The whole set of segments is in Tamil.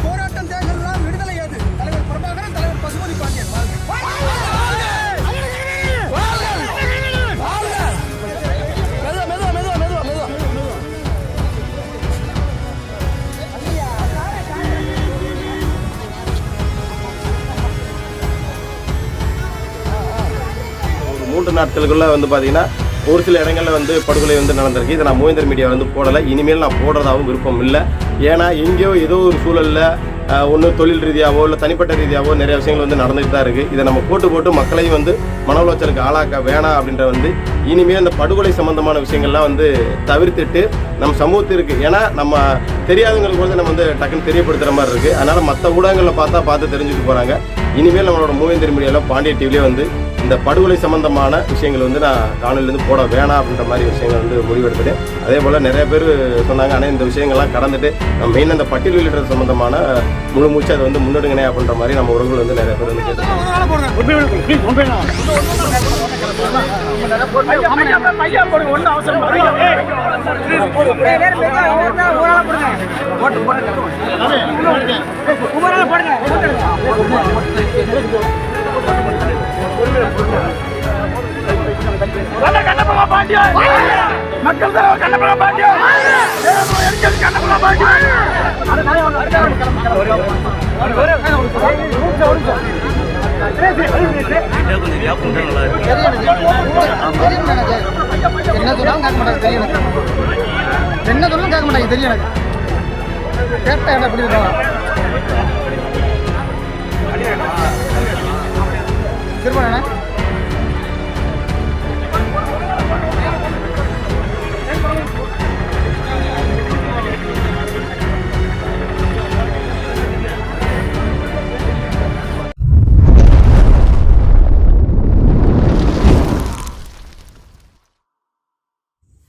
போராட்டம் தேர்தல் விடுதலை ஏது தலைவர் பிரபாகரன், தலைவர் பசுபதி பாண்டியன். மூன்று நாட்களுக்குள்ள வந்து பார்த்தீங்கன்னா ஒரு சில இடங்களில் வந்து படுகொலை வந்து நடந்திருக்கு. இதை நான் மூவேந்தர் மீடியா வந்து போடலை, இனிமேல் நான் போடுறதாகவும் விருப்பம் இல்லை. ஏன்னா எங்கேயோ ஏதோ ஒரு சூழலில் ஒன்று தொழில் ரீதியாகவோ இல்லை தனிப்பட்ட ரீதியாகவோ நிறைய விஷயங்கள் வந்து நடந்துகிட்டு தான் இருக்குது. இதை நம்ம போட்டு மக்களையும் வந்து மன உளைச்சலுக்கு ஆளாக்க வேணாம் அப்படின்ற வந்து இனிமேல் இந்த படுகொலை சம்பந்தமான விஷயங்கள்லாம் வந்து தவிர்த்துட்டு நம்ம சமூகத்திற்கு, ஏன்னா நம்ம தெரியாதவங்களுக்கு வந்து நம்ம வந்து டக்குன்னு தெரியப்படுத்துகிற மாதிரி இருக்குது. அதனால் மற்ற ஊடகங்களில் பார்த்து தெரிஞ்சுட்டு போகிறாங்க. இனிமேல் நம்மளோட மூவேந்தர் மீடியாவில் பாண்டிய டிவிலே வந்து இந்த படுகொலை சம்பந்தமான விஷயங்கள் வந்து நான் காணொலியிலேருந்து போட வேணாம் அப்படின்ற மாதிரி விஷயங்கள் வந்து முடிவெடுத்துட்டு, அதே போல் நிறைய பேர் சொன்னாங்க, ஆனால் இந்த விஷயங்கள்லாம் கடந்துட்டு நம்ம மெயின் அந்த பட்டியல் வெளியிடுறது சம்பந்தமான முழு மூச்சு அதை வந்து முன்னெடுங்கனே அப்படின்ற மாதிரி நம்ம உறவுகள் வந்து நிறைய பேர் வந்து மக்கள் தலைவர் கண்ணப்பா பாண்டியன், கண்ணப்பா பாண்டியன். என்ன சொன்னாலும் கேட்க மாட்டாங்க, தெரியும் எனக்கு. என்ன சொன்னாலும் கேட்க மாட்டாங்க, தெரியும் எனக்கு. கேட்ட இடம் எப்படி இருக்கலாம் திரும்ப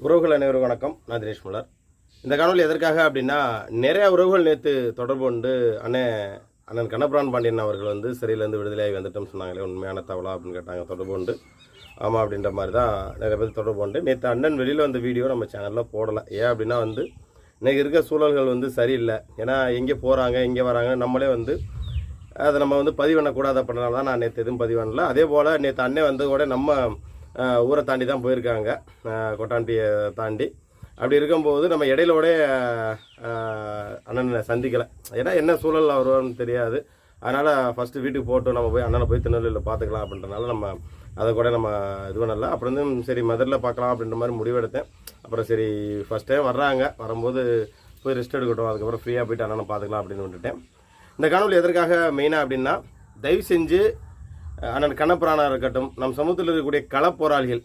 உறவுகள் அனைவரும் வணக்கம். நான் தினேஷ் முல்லர். இந்த காணொலி எதற்காக அப்படின்னா, நிறைய உறவுகள் நேற்று தொடர்பு கொண்டு அண்ணன் கண்ணபிரான் பாண்டியன் அவர்கள் வந்து சிறையிலேருந்து விடுதலையாகி வந்துட்டோம்னு சொன்னாங்களே, உண்மையான தவளா அப்படின்னு கேட்டாங்க. தொடர்பு கொண்டு ஆமாம் அப்படின்ற மாதிரி தான் நிறைய பேர் தொடர்பு கொண்டு நேற்று அண்ணன் வெளியில் வந்த வீடியோ நம்ம சேனலில் போடலை. ஏன் அப்படின்னா வந்து இன்றைக்கி இருக்க சூழல்கள் வந்து சரியில்லை. ஏன்னா எங்கே போகிறாங்க எங்கே வராங்க நம்மளே வந்து அதை நம்ம வந்து பதிவு பண்ணக்கூடாது அப்படின்னால தான் நான் நேற்று எதுவும் பதிவு பண்ணல. அதே போல் நேற்று அண்ணன் வந்து கூட நம்ம ஊரை தாண்டி தான் போயிருக்காங்க, கொட்டாண்டியை தாண்டி. அப்படி இருக்கும்போது நம்ம இடையிலோட அண்ணனை சந்திக்கலை. ஏன்னா என்ன சூழல் வருவான்னு தெரியாது. அதனால் ஃபஸ்ட்டு வீட்டுக்கு போட்டு நம்ம போய் அண்ணனை போய் திருநெல்வேலியில் பார்த்துக்கலாம் அப்படின்றனால நம்ம அதை கூட நம்ம இது பண்ணல. அப்புறம் வந்து சரி மதுரையில் பார்க்கலாம் அப்படின்ற மாதிரி முடிவெடுத்தேன். அப்புறம் சரி ஃபஸ்ட் டைம் வர்றாங்க, வரும்போது போய் ரெஸ்ட் எடுக்கட்டும், அதுக்கப்புறம் ஃப்ரீயாக போய்ட்டு அண்ணனை பார்த்துக்கலாம் அப்படின்னு விட்டுட்டேன். இந்த காணொலி எதற்காக மெயினாக அப்படின்னா, தயவு செஞ்சு அண்ணன் கண்ணபிரானாக இருக்கட்டும், நம் சமூகத்தில் இருக்கக்கூடிய களப்போராளிகள்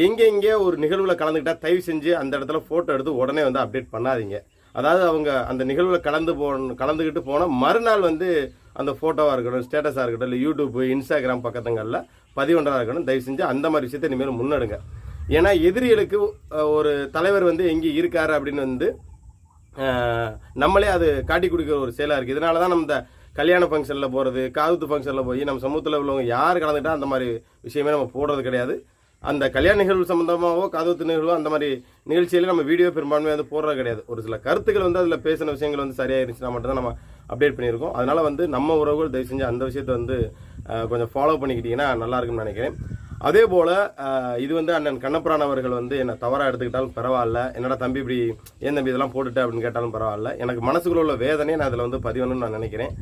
எங்கே ஒரு நிகழ்வில் கலந்துக்கிட்டால் தயவு செஞ்சு அந்த இடத்துல ஃபோட்டோ எடுத்து உடனே வந்து அப்டேட் பண்ணாதீங்க. அதாவது அவங்க அந்த நிகழ்வில் கலந்துக்கிட்டு போனால் மறுநாள் வந்து அந்த ஃபோட்டோவாக இருக்கட்டும், ஸ்டேட்டஸாக இருக்கட்டும், இல்லை யூடியூப் இன்ஸ்டாகிராம் பக்கத்துங்களில் பதிவொன்றதாக இருக்கட்டும், தயவு செஞ்சு அந்த மாதிரி விஷயத்தை இனிமேல் முன்னெடுங்க. ஏன்னா எதிரிகளுக்கு ஒரு தலைவர் வந்து எங்கே இருக்காரு அப்படின்னு வந்து நம்மளே அது காட்டி கொடுக்குற ஒரு செயலாக இருக்குது. இதனால தான் நம்ம இந்த கல்யாண ஃபங்க்ஷனில் போகிறது, காதுத்து ஃபங்க்ஷனில் போய் நம்ம சமூகத்தில் உள்ளவங்க யார் கலந்துட்டா அந்த மாதிரி விஷயமே நம்ம போடுறது கிடையாது. அந்த கல்யாண நிகழ்வு சம்மந்தமாகவோ காதுத்து நிகழ்வோ அந்த மாதிரி நிகழ்ச்சியிலே நம்ம வீடியோ பெரும்பான்மையாக வந்து போடுறது கிடையாது. ஒரு சில கருத்துக்கள் வந்து அதில் பேசின விஷயங்கள் வந்து சரியாக இருந்துச்சுன்னா மட்டும்தான் நம்ம அப்டேட் பண்ணியிருக்கோம். அதனால் வந்து நம்ம உறவுகள் தயவு செஞ்சு அந்த விஷயத்தை வந்து கொஞ்சம் ஃபாலோ பண்ணிக்கிட்டிங்கன்னா நல்லா இருக்குன்னு நினைக்கிறேன். அதே போல் இது வந்து அண்ணன் கண்ணபிரான் அவர்கள் வந்து என்னை தவறாக எடுத்துக்கிட்டாலும் பரவாயில்ல, என்னடா தம்பி இப்படி ஏன் தம்பி இதெல்லாம் போட்டுட்டு அப்படின்னு கேட்டாலும் பரவாயில்ல. எனக்கு மனசுக்குள்ள உள்ள வேதனையை நான் அதில் வந்து பதிவணும்னு நான் நினைக்கிறேன்.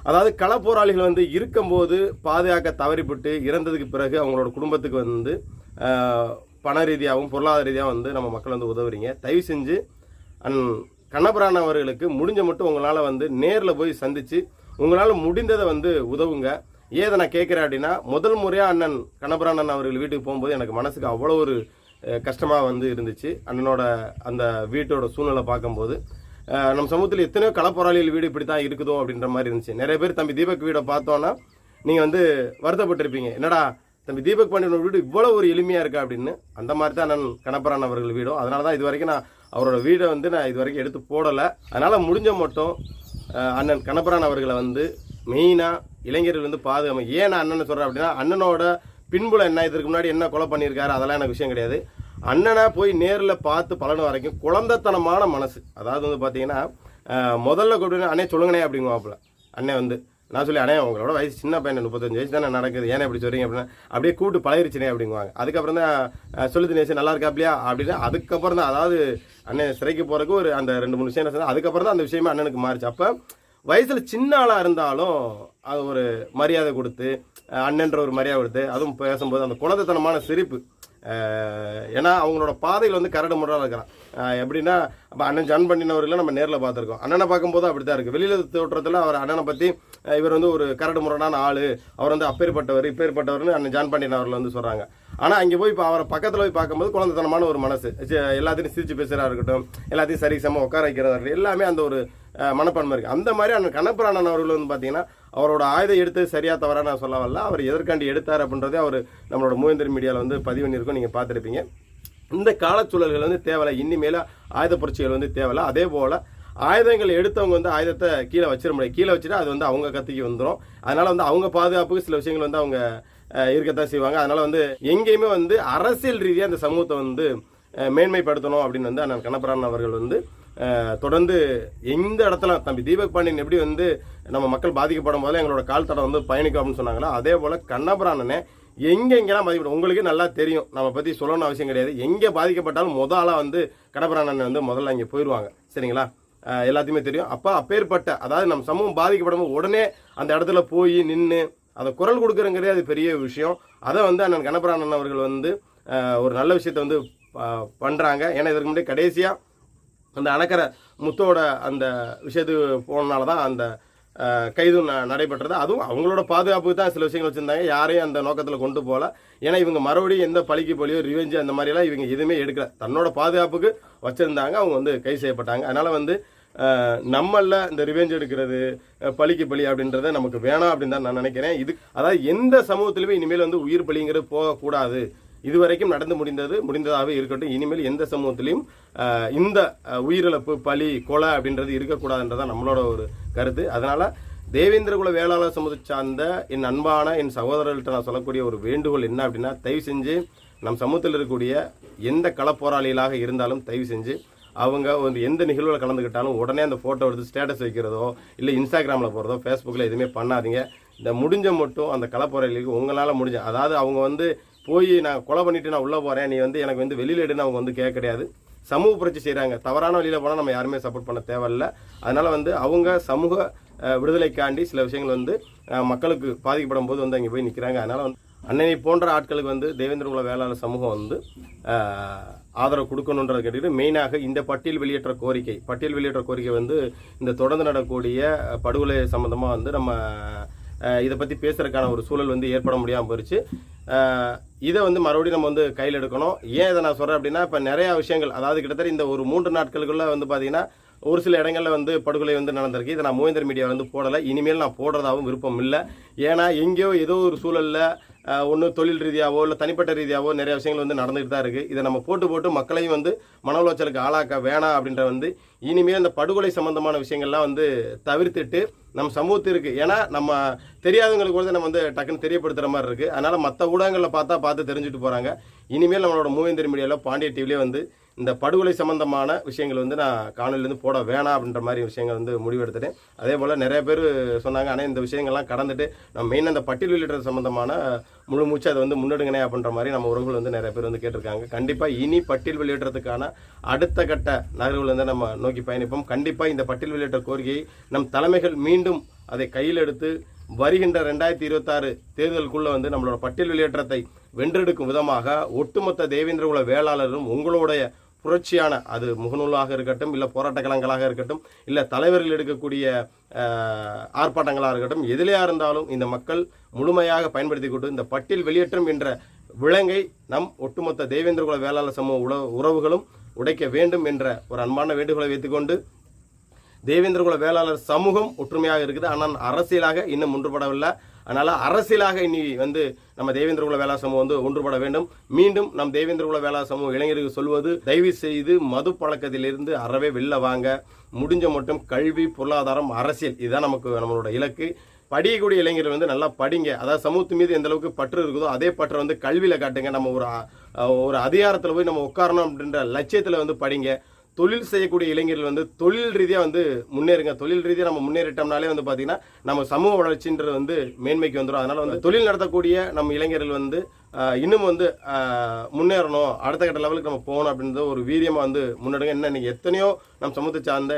அதாவது களப்போராளிகள் வந்து இருக்கும்போது பாதுகாக்க தவறிப்பட்டு இறந்ததுக்கு பிறகு அவங்களோட குடும்பத்துக்கு வந்து பண ரீதியாகவும் பொருளாதார ரீதியாகவும் வந்து நம்ம மக்கள் வந்து உதவுறீங்க. தயவு செஞ்சு கண்ணபிரான் அவர்களுக்கு முடிஞ்ச மட்டும் உங்களால் வந்து நேரில் போய் சந்தித்து உங்களால் முடிந்ததை வந்து உதவுங்க. ஏதை நான் கேட்குறேன் அப்படின்னா, முதல் முறையாக அண்ணன் கண்ணபிரான் அவர்கள் வீட்டுக்கு போகும்போது எனக்கு மனசுக்கு அவ்வளோ ஒரு கஷ்டமாக வந்து இருந்துச்சு. அண்ணனோட அந்த வீட்டோட சூழ்நிலை பார்க்கும்போது நம்ம சமூகத்தில் எத்தனையோ களப்போராளிகள் வீடு இப்படி தான் இருக்குதோ அப்படின்ற மாதிரி இருந்துச்சு. நிறைய பேர் தம்பி தீபக் வீடை பார்த்தோன்னா நீங்கள் வந்து வருத்தப்பட்டிருப்பீங்க, என்னடா தம்பி தீபக் பாண்டியனோட வீடு இவ்வளோ ஒரு எளிமையாக இருக்கா அப்படின்னு. அந்த மாதிரி தான் அண்ணன் கண்ணபிரான் அவர்கள் வீடும். அதனால தான் இது வரைக்கும் நான் அவரோட வீடை வந்து நான் இது வரைக்கும் எடுத்து போடலை. அதனால் முடிஞ்ச மட்டும் அண்ணன் கண்ணபிரான் அவர்களை வந்து மெயினாக இளைஞர்கள் வந்து பாதுகாப்பு. ஏன் நான் அண்ணனை சொல்கிறேன் அப்படின்னா, அண்ணனோட பின்புலம் என்ன, இதற்கு முன்னாடி என்ன கொலை பண்ணியிருக்காரு அதெல்லாம் எனக்கு விஷயம் கிடையாது. அண்ணனை போய் நேரில் பார்த்து பலன் வரைக்கும் குழந்தைத்தனமான மனசு. அதாவது வந்து பார்த்தீங்கன்னா முதல்ல கூப்பிட்டு அண்ணே சொல்லுங்கண்ணே அப்படிங்குவாப்புல. அண்ணன் வந்து நான் சொல்லி அண்ணே உங்களோட வயசு சின்ன பையன் 35 வயசு தானே நடக்குது, ஏன்னா எப்படி சொல்கிறீங்க அப்படின்னா அப்படியே கூப்பிட்டு பழகிருச்சுனே அப்படிங்குவாங்க. அதுக்கப்புறம் தான் சொல்லு தினேஷ் நல்லா இருக்கா அப்படியா அப்படின்னு. அதுக்கப்புறம் தான் அதாவது அண்ணன் சிறைக்கு போகிறதுக்கு ஒரு அந்த 2-3 விஷயம் சொன்னால் அதுக்கப்புறம் தான் அந்த விஷயமே அண்ணனுக்கு மாறிச்சு. அப்போ வயசில் சின்ன ஆளாக இருந்தாலும் அது ஒரு மரியாதை கொடுத்து அண்ணன்ற ஒரு மரியாதை கொடுத்து அதுவும் பேசும்போது அந்த குழந்தைத்தனமான சிரிப்பு. ஏன்னா அவங்களோட பாதையில் வந்து கரடு முறையாக இருக்கிறான். எப்படின்னா அப்போ அண்ணன் ஜான் பண்ணினவர்கள் நம்ம நேரில் பார்த்துருக்கோம். அண்ணனை பார்க்கும்போது அப்படி தான் இருக்குது. வெளியில் தோற்றத்தில் அவர் அண்ணனை பற்றி இவர் வந்து ஒரு கரடு முறையான ஆள், அவர் வந்து அப்பேற்பட்டவர் இப்பேற்பட்டவர்னு அண்ணன் ஜான் பண்ணினவர்கள் வந்து சொல்கிறாங்க. ஆனால் அங்கே போய் இப்போ அவரை பக்கத்தில் போய் பார்க்கும்போது குழந்தைத்தனமான ஒரு மனசு, எல்லாத்தையும் சிரிச்சு பேசுகிறா இருக்கட்டும், எல்லாத்தையும் சரி சம உட்கார வைக்கிறதா இருக்கட்டும், எல்லாமே அந்த ஒரு மனப்பான்மை இருக்குது. அந்த மாதிரி அண்ணன் கண்ணப்புராணன் அவர்கள் வந்து பார்த்தீங்கன்னா அவரோட ஆயுதம் எடுத்து சரியாக தவறாக நான் சொல்ல வரல, அவர் எதற்காண்டி எடுத்தார் அப்படின்றதே அவர் நம்மளோட மூவேந்தர் மீடியாவில் வந்து பதிவு பண்ணியிருக்கோம், நீங்கள் பார்த்துருப்பீங்க. இந்த காலச்சூழல்கள் வந்து தேவையில்லை, இனிமேல் ஆயுத புரட்சிகள் வந்து தேவையில்லை. அதே போல் ஆயுதங்கள் எடுத்தவங்க வந்து ஆயுதத்தை கீழே வச்சிட முடியாது, கீழே வச்சுட்டு அது வந்து அவங்க கத்திக்கு வந்துடும். அதனால் வந்து அவங்க பாதுகாப்புக்கு சில விஷயங்கள் வந்து அவங்க இருக்கத்தான் செய்வாங்க. அதனால் வந்து எங்கேயுமே வந்து அரசியல் ரீதியாக அந்த சமூகத்தை வந்து மேன்மைப்படுத்தணும் அப்படின்னு வந்து அண்ணன் கண்ணப்புராணன் அவர்கள் வந்து தொடர்ந்து எந்த இடத்துல தம்பி தீபக் பாண்டியன் எப்படி வந்து நம்ம மக்கள் பாதிக்கப்படும் போது எங்களோட கால் தடம் வந்து பயணிக்கும் அப்படின்னு சொன்னாங்களோ அதே போல் கண்ணப்புராணனை எங்கெங்கெல்லாம் பாதிக்கப்படும் உங்களுக்கு நல்லா தெரியும், நம்ம பற்றி சொல்லணும்னு அவசியம் கிடையாது. எங்கே பாதிக்கப்பட்டாலும் முதலாக வந்து கண்ணப்புராணன் வந்து முதல்ல இங்கே போயிடுவாங்க, சரிங்களா? எல்லாத்தையுமே தெரியும். அப்போ அப்பேற்பட்ட அதாவது நம்ம சமூகம் பாதிக்கப்படும் உடனே அந்த இடத்துல போய் நின்று அதை குரல் கொடுக்குறங்கிறதே அது பெரிய விஷயம். அதை வந்து அண்ணன் கண்ணப்புராணன் அவர்கள் வந்து ஒரு நல்ல விஷயத்தை வந்து பண்ணுறாங்க. ஏன்னா இதற்கு முன்னாடி கடைசியாக அந்த அணக்கரை முத்தோட அந்த விஷயத்துக்கு போனனால தான் அந்த கைது நடைபெற்றது. அதுவும் அவங்களோட பாதுகாப்புக்கு தான் சில விஷயங்கள் வச்சுருந்தாங்க, யாரையும் அந்த நோக்கத்தில் கொண்டு போகல. ஏன்னா இவங்க மறுபடியும் எந்த பழிக்கு போலியோ ரிவெஞ்சு அந்த மாதிரிலாம் இவங்க எதுவுமே எடுக்கல, தன்னோட பாதுகாப்புக்கு வச்சுருந்தாங்க. அவங்க வந்து கைது செய்யப்பட்டாங்க. அதனால் வந்து நம்மளில் இந்த ரிவெஞ்ச் எடுக்கிறது பழிக்கு பலி அப்படின்றத நமக்கு வேணாம் அப்படின்னு தான் நான் நினைக்கிறேன். இது அதாவது எந்த சமூகத்திலுமே இனிமேல் வந்து உயிர் பலிங்கிறது போகக்கூடாது. இதுவரைக்கும் நடந்து முடிந்ததாகவே இருக்கட்டும். இனிமேல் எந்த சமூகத்திலையும் இந்த உயிரிழப்பு பலி கொலை அப்படின்றது இருக்கக்கூடாதுன்றதான் நம்மளோட ஒரு கருத்து. அதனால தேவேந்திரகுல வேளாளர் சமூகத்தை சார்ந்த என் அன்பான என் சகோதரர்கள்ட்ட நான் சொல்லக்கூடிய ஒரு வேண்டுகோள் என்ன அப்படின்னா, தயவு செஞ்சு நம் சமூகத்தில் இருக்கக்கூடிய எந்த களப்போராளிகளாக இருந்தாலும் தயவு செஞ்சு அவங்க வந்து எந்த நிகழ்வில் கலந்துக்கிட்டாலும் உடனே அந்த ஃபோட்டோ எடுத்து ஸ்டேட்டஸ் வைக்கிறதோ இல்லை இன்ஸ்டாகிராமில் போகிறதோ ஃபேஸ்புக்கில் எதுவுமே பண்ணாதீங்க. இந்த முடிஞ்ச மட்டும் அந்த களப்போராளிகளுக்கு உங்களால் முடிஞ்ச, அதாவது அவங்க வந்து போய் நான் கொலை பண்ணிட்டு நான் உள்ளே போகிறேன், நீ வந்து எனக்கு வந்து வெளியில் எடுன்னு அவங்க வந்து கேட்க கிடையாது. சமூக புரட்சி செய்கிறாங்க, தவறான வழியில் போனால் நம்ம யாருமே சப்போர்ட் பண்ண தேவையில்லை. அதனால் வந்து அவங்க சமூக விடுதலைக்காண்டி சில விஷயங்கள் வந்து மக்களுக்கு பாதிக்கப்படும் போது வந்து அங்கே போய் நிற்கிறாங்க. அதனால் வந்து அன்னை போன்ற ஆட்களுக்கு வந்து தேவேந்திரகுல வேளாளர் சமூகம் வந்து ஆதரவு கொடுக்கணுன்றதை கேட்டுட்டு மெயினாக இந்த பட்டியல் வெளியேற்ற கோரிக்கை வந்து இந்த தொடர்ந்து நடக்கக்கூடிய படுகொலை சம்மந்தமாக வந்து நம்ம இதை பற்றி பேசுறதுக்கான ஒரு சூழல் வந்து ஏற்பட முடியாமல் போயிடுச்சு. இதை வந்து மறுபடியும் நம்ம வந்து கையில் எடுக்கணும். ஏன் இதை நான் சொல்கிறேன் அப்படின்னா, இப்போ நிறையா விஷயங்கள் அதாவது கிட்டத்தட்ட இந்த ஒரு 3 நாட்களுக்குள்ளே வந்து பார்த்தீங்கன்னா ஒரு சில இடங்களில் வந்து படுகொலை வந்து நடந்திருக்கு. இதை நான் மூவேந்தர் மீடியா வந்து போடலை, இனிமேல் நான் போடுறதாகவும் விருப்பம் இல்லை. ஏன்னா எங்கேயோ ஏதோ ஒரு சூழலில் ஒன்று தொழில் ரீதியாவோ இல்லை தனிப்பட்ட ரீதியாவோ நிறைய விஷயங்கள் வந்து நடந்துகிட்டு தான் இருக்குது. இதை நம்ம போட்டு மக்களையும் வந்து மன உளைச்சலுக்கு ஆளாக்க வேணாம் அப்படின்ற வந்து இனிமேல் அந்த படுகொலை சம்பந்தமான விஷயங்கள்லாம் வந்து தவிர்த்துட்டு நம்ம சமூகத்திற்கு, ஏன்னா நம்ம தெரியாதவங்களுக்கு வந்து நம்ம வந்து டக்குன்னு தெரியப்படுத்துகிற மாதிரி இருக்குது. அதனால் மற்ற ஊடகங்களில் பார்த்து தெரிஞ்சுட்டு போகிறாங்க. இனிமேல் நம்மளோட மூவேந்தர் மீடியாவில் பாண்டிய டிவிலே வந்து இந்த படுகொலை சம்பந்தமான விஷயங்கள் வந்து நான் காணொலியிலேருந்து போட வேணாம் அப்படின்ற மாதிரி விஷயங்கள் வந்து முடிவெடுத்துட்டேன். அதே போல் நிறைய பேர் சொன்னாங்க, ஆனால் இந்த விஷயங்கள்லாம் கடந்துட்டு நம்ம மெயின் அந்த பட்டியல் வெளியிடுறது சம்பந்தமான முழு மூச்சு அதை வந்து முன்னெடுங்கனே அப்படின்ற மாதிரி நம்ம உறவுகள் வந்து நிறைய பேர் வந்து கேட்டிருக்காங்க. கண்டிப்பாக இனி பட்டியல் வெளியிடுறதுக்கான அடுத்த கட்ட நகர்வுகள் வந்து நம்ம நோக்கி பயணிப்போம். கண்டிப்பாக இந்த பட்டியல் வெளியிட்ட கோரிக்கையை நம் தலைமைகள் மீண்டும் அதை கையில் எடுத்து வருகின்ற 2026 தேர்தலுக்குள்ளே வந்து நம்மளோட பட்டியல் வெளியேற்றத்தை வென்றெடுக்கும் விதமாக ஒட்டுமொத்த தேவேந்திரகுல வேளாளரும் உங்களுடைய புரட்சியான அது முகநூலாக இருக்கட்டும், இல்லை போராட்ட களங்களாக இருக்கட்டும், இல்லை தலைவர்கள் எடுக்கக்கூடிய ஆர்ப்பாட்டங்களாக இருக்கட்டும், எதிலையாக இருந்தாலும் இந்த மக்கள் முழுமையாக பயன்படுத்தி கொண்டு இந்த பட்டியல் வெளியேற்றம் என்ற விலங்கை நம் ஒட்டுமொத்த தேவேந்திரகுல வேளாளர் சமூக உறவுகளும் உடைக்க வேண்டும் என்ற ஒரு அன்பான வேண்டுகோளை வைத்துக்கொண்டு தேவேந்திரகுல வேளாளர் சமூகம் ஒற்றுமையாக இருக்குது. ஆனால் அரசியலாக இன்னும் ஒன்றுபடவில்லை. அதனால் அரசியலாக இனி வந்து நம்ம தேவேந்திரகுல வேளாளர் சமூகம் வந்து ஒன்றுபட வேண்டும். மீண்டும் நம் தேவேந்திரகுல வேளாளர் சமூகம் இளைஞருக்கு சொல்வது, தயவு செய்து மது பழக்கத்திலிருந்து அறவே வெளில வாங்க. முடிஞ்ச மட்டும் கல்வி, பொருளாதாரம், அரசியல் இதுதான் நம்மளோட இலக்கு. படிக்கக்கூடிய இளைஞர்கள் வந்து நல்லா படிங்க. அதாவது சமூகத்து மீது எந்த அளவுக்கு பற்று இருக்குதோ அதே பற்றை வந்து கல்வியில் காட்டுங்க. நம்ம ஒரு அதிகாரத்தில் போய் நம்ம உட்காரணும் அப்படின்ற லட்சியத்தில் வந்து படிங்க. தொழில் செய்யக்கூடிய இளைஞர்கள் வந்து தொழில் ரீதியாக வந்து முன்னேறுங்க. தொழில் ரீதியாக நம்ம முன்னேறிட்டோம்னாலே வந்து பார்த்தீங்கன்னா நம்ம சமூக வளர்ச்சின்றது வந்து மேன்மைக்கு வந்துடும். அதனால் வந்து தொழில் நடத்தக்கூடிய நம்ம இளைஞர்கள் வந்து இன்னும் வந்து முன்னேறணும், அடுத்த கட்ட லெவலுக்கு நம்ம போகணும் அப்படின்றத ஒரு வீரியமாக வந்து முன்னெடுங்க. என்ன இன்றைக்கி எத்தனையோ நம்ம சமூகத்தை சார்ந்த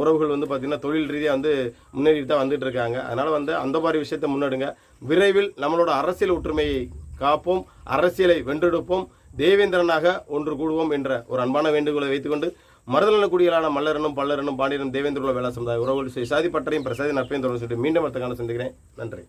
உறவுகள் வந்து பார்த்திங்கன்னா தொழில் ரீதியாக வந்து முன்னேறிட்டு தான் வந்துட்டு இருக்காங்க. அதனால் வந்து அந்த மாதிரி விஷயத்தை முன்னெடுங்க. விரைவில் நம்மளோட அரசியல் ஒற்றுமையை காப்போம், அரசியலை வென்றெடுப்போம், தேவேந்திரனாக ஒன்று கூடுவோம் என்ற ஒரு அன்பான வேண்டுகோளை வைத்துக்கொண்டு மருதநல குடிகளான மல்லரனும் பல்லரனும் பாண்டியனும் தேவேந்திர வேளா சமுதாய உறவுகள் சாதி பட்டறையும் பிரசாதி நற்பையும் தொடர்ந்து மீண்டும் அடுத்த காலம் சந்திக்கிறேன். நன்றி.